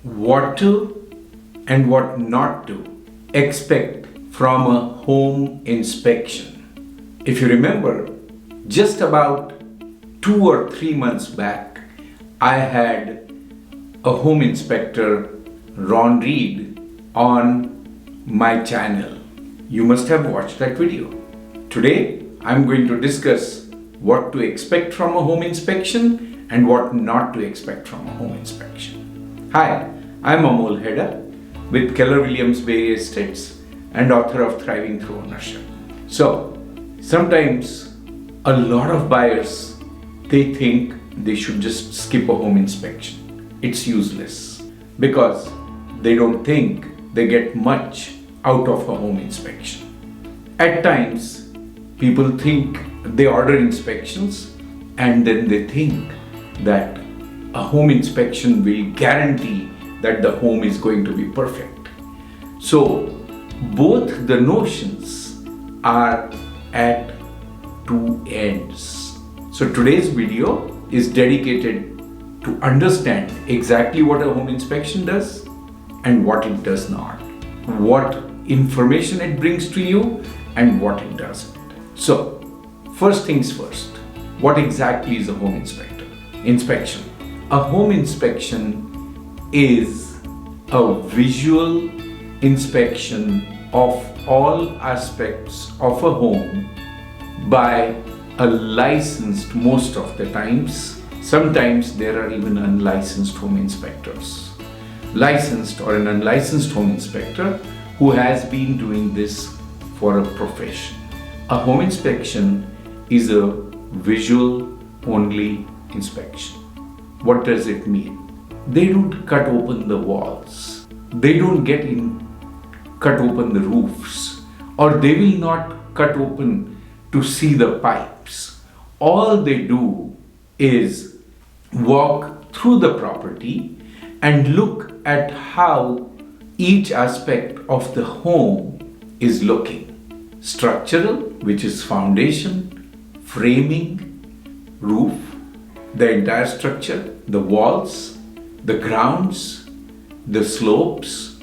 what to and what not to expect from a home inspection. If you remember, just about 2 or 3 months back, I had a home inspector, Ron Reed, on my channel. You must have watched that video. Today, I'm going to discuss what to expect from a home inspection and what not to expect from a home inspection. Hi, I'm Amol Heda with Keller Williams Bay Estates and author of Thriving Through Ownership. So, sometimes a lot of buyers, they think they should just skip a home inspection. It's useless because they don't think they get much out of a home inspection. At times, people think they order inspections and then they think that a home inspection will guarantee that the home is going to be perfect. So both the notions are at two ends. So today's video is dedicated to understand exactly what a home inspection does and what it does not, what information it brings to you and what it doesn't. So first things first, what exactly is a home inspection? A home inspection is a visual inspection of all aspects of a home by a licensed, most of the times. Sometimes there are even unlicensed home inspectors. Licensed or an unlicensed home inspector who has been doing this for a profession. A home inspection is a visual only inspection. What does it mean? They don't cut open the walls. They don't cut open the roofs, or they will not cut open to see the pipes. All they do is walk through the property and look at how each aspect of the home is looking. Structural, which is foundation, framing, roof, the entire structure, the walls, the grounds, the slopes,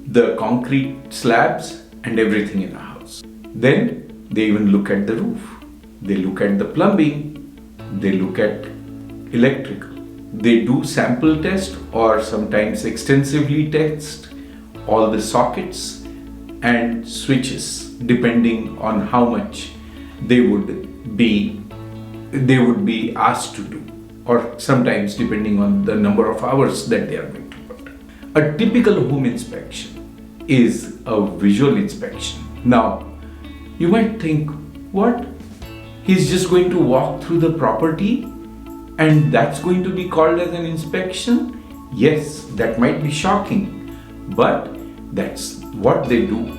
the concrete slabs, and everything in a house. Then they even look at the roof. They look at the plumbing. They look at electrical. They do sample test or sometimes extensively test all the sockets and switches depending on how much they would be asked to do, or sometimes depending on the number of hours that they are going to put. A typical home inspection is a visual inspection. Now, you might think, what? He's just going to walk through the property and that's going to be called as an inspection? Yes, that might be shocking, but that's what they do.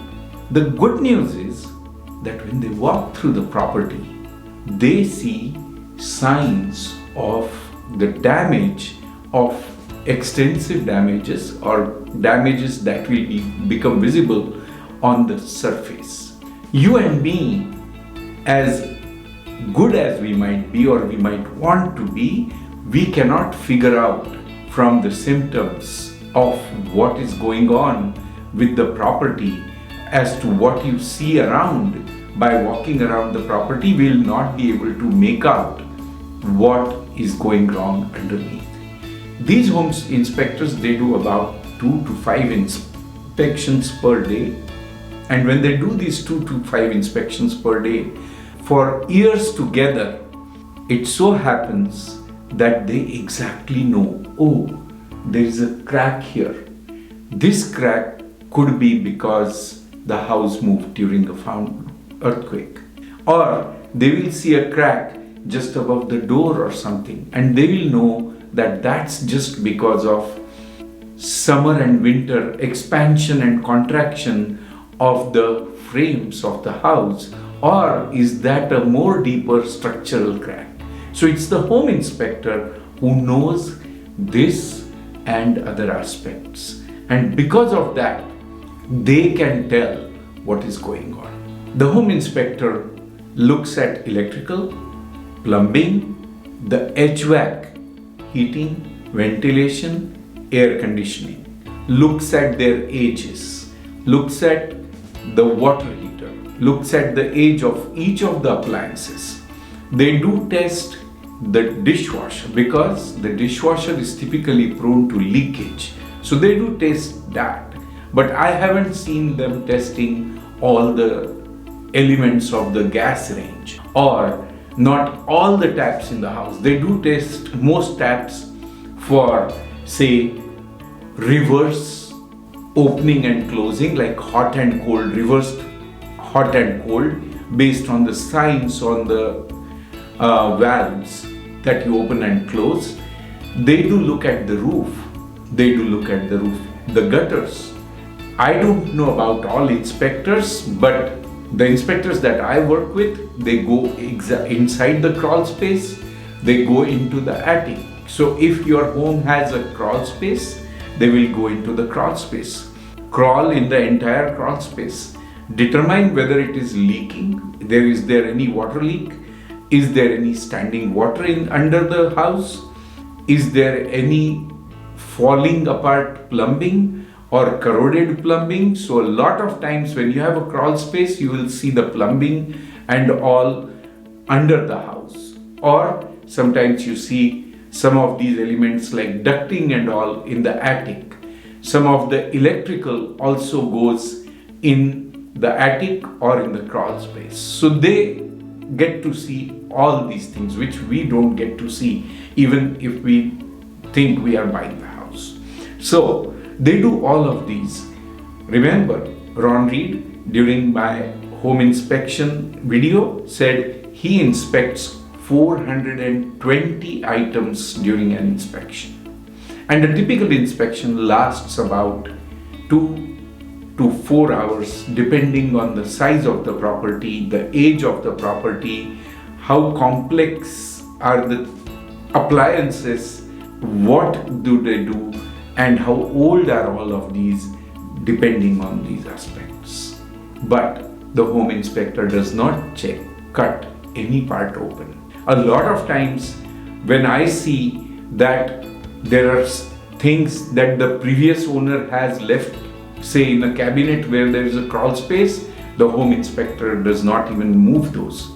The good news is that when they walk through the property, they see signs of the damage, of extensive damages or damages that will become visible on the surface. You and me, as good as we might be or we might want to be, we cannot figure out from the symptoms of what is going on with the property as to what you see around. By walking around the property, we will not be able to make out what is going wrong underneath. These home inspectors, they do about 2 to 5 inspections per day. And when they do these 2 to 5 inspections per day, for years together, it so happens that they exactly know, oh, there is a crack here. This crack could be because the house moved during a earthquake. Or they will see a crack just above the door or something, and they will know that that's just because of summer and winter expansion and contraction of the frames of the house, or is that a more deeper structural crack? So it's the home inspector who knows this and other aspects, and because of that they can tell what is going on. The home inspector looks at electrical, plumbing, the HVAC, heating, ventilation, air conditioning. looks at their ages, looks at the water heater, looks at the age of each of the appliances. They do test the dishwasher because the dishwasher is typically prone to leakage. So they do test that. But I haven't seen them testing all the elements of the gas range or not all the taps in the house. They do test most taps for, say, reverse opening and closing, like hot and cold, reversed hot and cold, based on the signs on the valves that you open and close. They do look at the roof. They do look at the roof, the gutters. I don't know about all inspectors, but the inspectors that I work with, they go inside the crawl space, they go into the attic. So if your home has a crawl space, they will go into the crawl space, crawl in the entire crawl space, determine whether it is leaking, is there any water leak, is there any standing water under the house, is there any falling apart plumbing or corroded plumbing. So a lot of times when you have a crawl space, you will see the plumbing and all under the house. Or sometimes you see some of these elements like ducting and all in the attic. Some of the electrical also goes in the attic or in the crawl space. So they get to see all these things which we don't get to see even if we think we are buying the house. So they do all of these. Remember, Ron Reed during my home inspection video said he inspects 420 items during an inspection. And a typical inspection lasts about 2 to 4 hours depending on the size of the property, the age of the property, how complex are the appliances, what do they do, and how old are all of these depending on these aspects. But the home inspector does not cut any part open. A lot of times when I see that there are things that the previous owner has left, say in a cabinet where there is a crawl space, the home inspector does not even move those.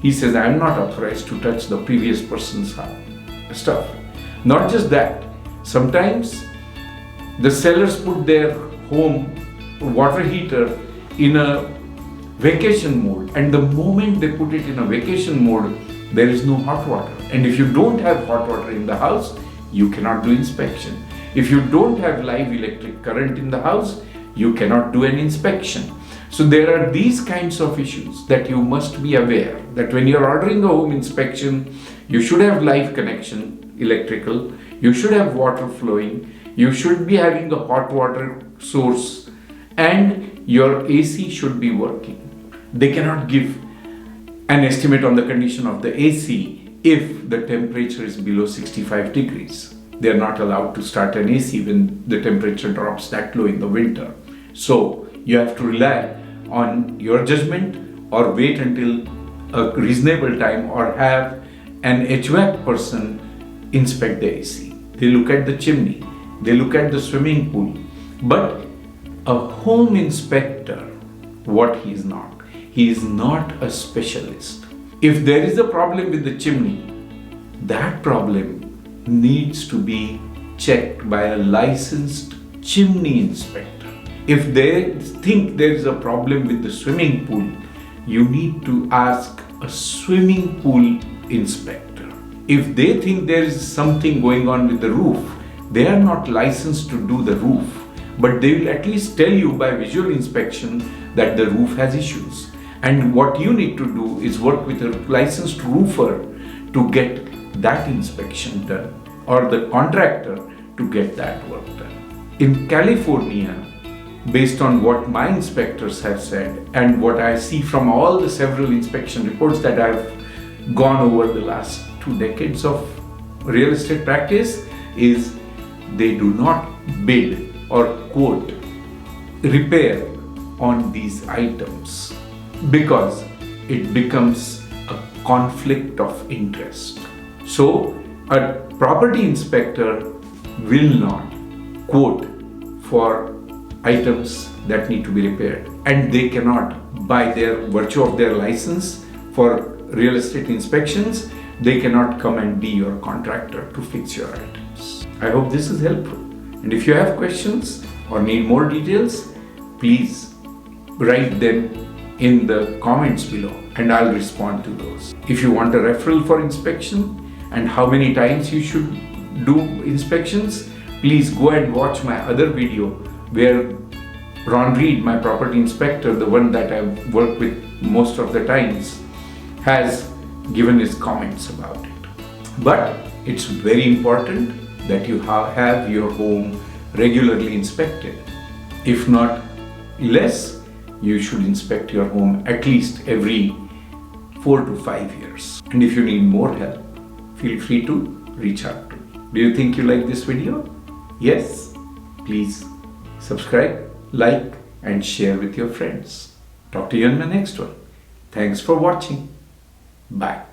He says, I am not authorized to touch the previous person's stuff. Not just that, sometimes the sellers put their home water heater in a vacation mode, and the moment they put it in a vacation mode, there is no hot water. And if you don't have hot water in the house, you cannot do inspection. If you don't have live electric current in the house, you cannot do an inspection. So there are these kinds of issues that you must be aware that when you're ordering a home inspection, you should have live connection, electrical, you should have water flowing, you should be having a hot water source, and your AC should be working. They cannot give an estimate on the condition of the AC if the temperature is below 65 degrees. They are not allowed to start an AC when the temperature drops that low in the winter. So you have to rely on your judgment or wait until a reasonable time or have an HVAC person inspect the AC. They look at the chimney, they look at the swimming pool. But a home inspector, what he is not a specialist. If there is a problem with the chimney, that problem needs to be checked by a licensed chimney inspector. If they think there is a problem with the swimming pool, you need to ask a swimming pool inspector. If they think there is something going on with the roof, they are not licensed to do the roof, but they will at least tell you by visual inspection that the roof has issues. And what you need to do is work with a licensed roofer to get that inspection done, or the contractor to get that work done. In California, based on what my inspectors have said and what I see from all the several inspection reports that I've gone over the last 2 decades of real estate practice, is they do not bid or quote repair on these items because it becomes a conflict of interest. So a property inspector will not quote for items that need to be repaired, and they cannot, by their virtue of their license for real estate inspections, they cannot come and be your contractor to fix your items. I hope this is helpful. And if you have questions or need more details, please write them in the comments below and I'll respond to those. If you want a referral for inspection and how many times you should do inspections, please go and watch my other video where Ron Reed, my property inspector, the one that I've worked with most of the times, has given his comments about it. But it's very important that you have your home regularly inspected. If not less, you should inspect your home at least every 4 to 5 years. And if you need more help, feel free to reach out to me. Do you think you like this video? Yes? Please subscribe, like, and share with your friends. Talk to you in my next one. Thanks for watching. Bye.